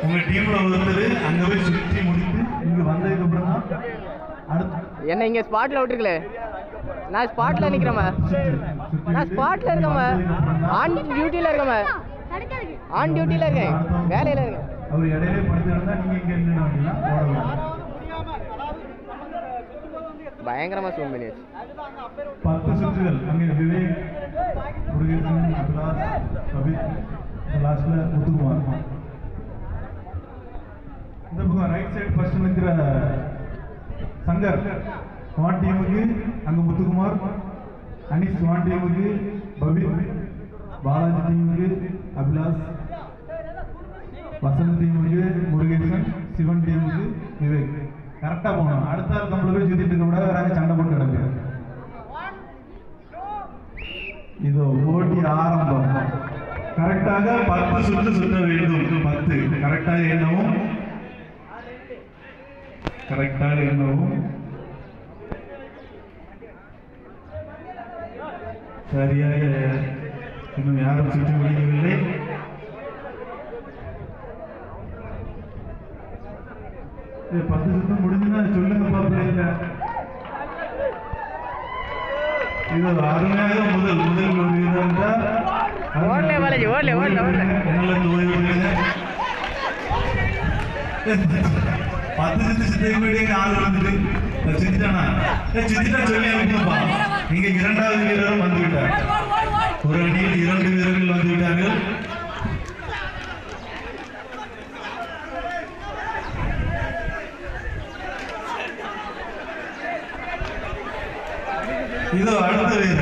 உங்க டீம்ல ஒருத்தர் அங்க போய் சுற்றி முடித்து இங்க வந்ததுக்கு அப்புறம் தான் என்ன இங்க ஸ்பாட்ல விட்டுருக்கல. நான் ஸ்பாட்ல நிக்கிறேன். நான் ஸ்பாட்ல இருக்கேன். ஆன் டியூட்டில இருக்கேன். ஆன் டியூட்டில இருக்கேன். வேலையில இருக்கேன். அவர் இடையில படுத்துறதா நீங்க இங்க நின்னு அப்படினா ஓடலாம். பயங்கரமா சூம் பண்ணியாச்சு. 10 சுற்றுகள் அங்கே விவேக், முருகேசன், அபிலாஷ், அபித், லாஸ்ட்ல முத்துக்குமார். இந்த பக்கம் ரைட் சைடு ஃபர்ஸ்ட் நிக்கிற சங்கர் ஸ்வான் டீமுக்கு அங்க முத்துக்குமார், அனிஷ் ஸ்வான் டீமுக்கு பபித், பாலாஜி டீமுக்கு அபிலாஷ், வசந்த் டீமுக்கு முருகேசன், சிவன் டீமுக்கு விவேக். கரெக்டா போகணும். அடுத்த ஆள் நம்மள போய் சுத்திட்டு இருக்க கூட வேற சண்டை போட்டு கிடக்கு. இதோ போட்டி ஆரம்பம். கரெக்டாக 10 சுற்று சுற்ற வேண்டும். 10 கரெக்டாக எண்ணவும் சரியாக இன்னும் யாரும் சுற்றி முடிக்கவில்லை. இது 10 சுத்தம் முடிஞ்சுன்னா சொல்லுங்க பாப்பா. இது அருமையாக முதல் ஒரு வீரர் ஓடல பாலாஜி, ஓடல. என்னிலிருந்து ஓய்வு பெறுங்க. 10 சுத்தி மீடியம் ஆள் வந்துட்டு சித்திட்டானா சித்திட்டா சொல்லி அனுப்புப்பா. இங்க இரண்டாவது வீரரும் வந்துவிட்டார். ஒரு அணியில் 2 வீரர்கள் வந்துவிட்டார்கள். இதோ அடுத்த வீரர்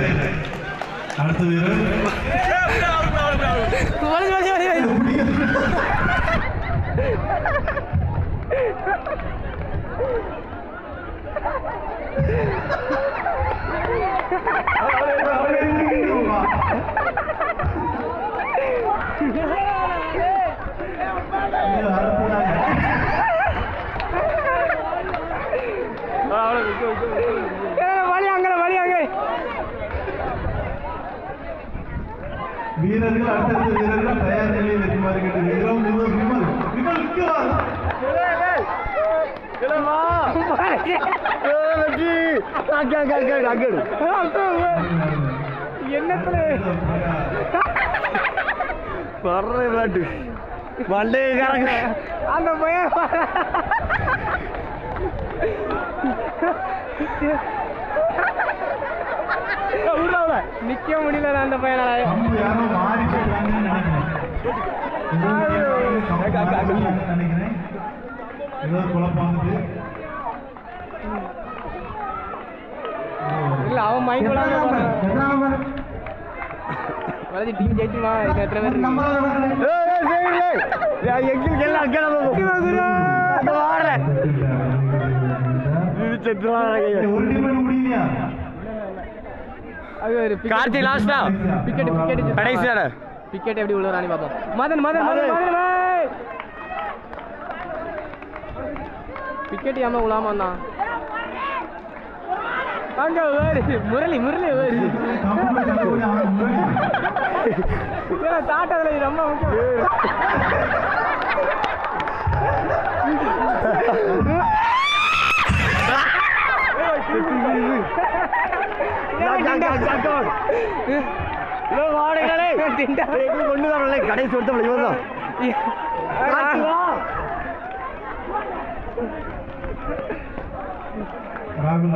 வீரர்கள் அடுத்தடுத்த வீரர்கள் தயார் நிலையில் இருக்குமாறு கேட்டுக்கிறோம். அந்த பையன் நிக்க முடியல. அந்த பையனால யாரும் மாறி நினைக்கிறேன். ஏதோ குழப்பம் வந்து இல்ல அவன் மைண்ட் வலதி டீம் ஜெயிச்சுமா. இது எத்தனை பேர் கார்த்தி லாஸ்டா பிக்கெட் கடைசியாட பிக்கெட் எப்படி விழுறானு பாப்போம். மதன் பிக்கெட் ஏமா விழாம வந்தான். அங்க முரளி தாட்டதுல ரொம்ப முக்கியம். கடைசி ஒருத்தம் ராகுல்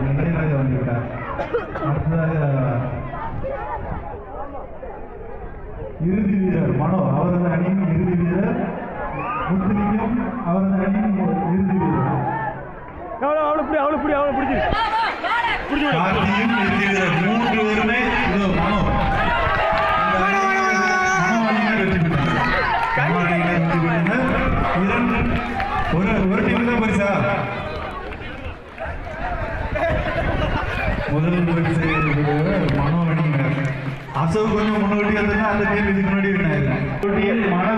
வெங்கடராஜா வந்துவிட்டார். அடுத்ததாக இறுதி வீரர் மனோ, அவரது அணியின் இறுதி வீரர். முத்துலிங்கம் அவரது அணியின் இறுதி வீரர். கார்த்தியும் இறுதி வீரர். 3 பேருமே இதோ மனோ வெற்றி பெற்றார். ஒரு டீம் தான் பரிசா. முதல் பரிசு மனோ அணியினர். அசோக் கொஞ்சம் முன்னோட்டி வந்தா அந்த டீம் இதுக்கு முன்னாடி வின் ஆயிருக்கு. மனோ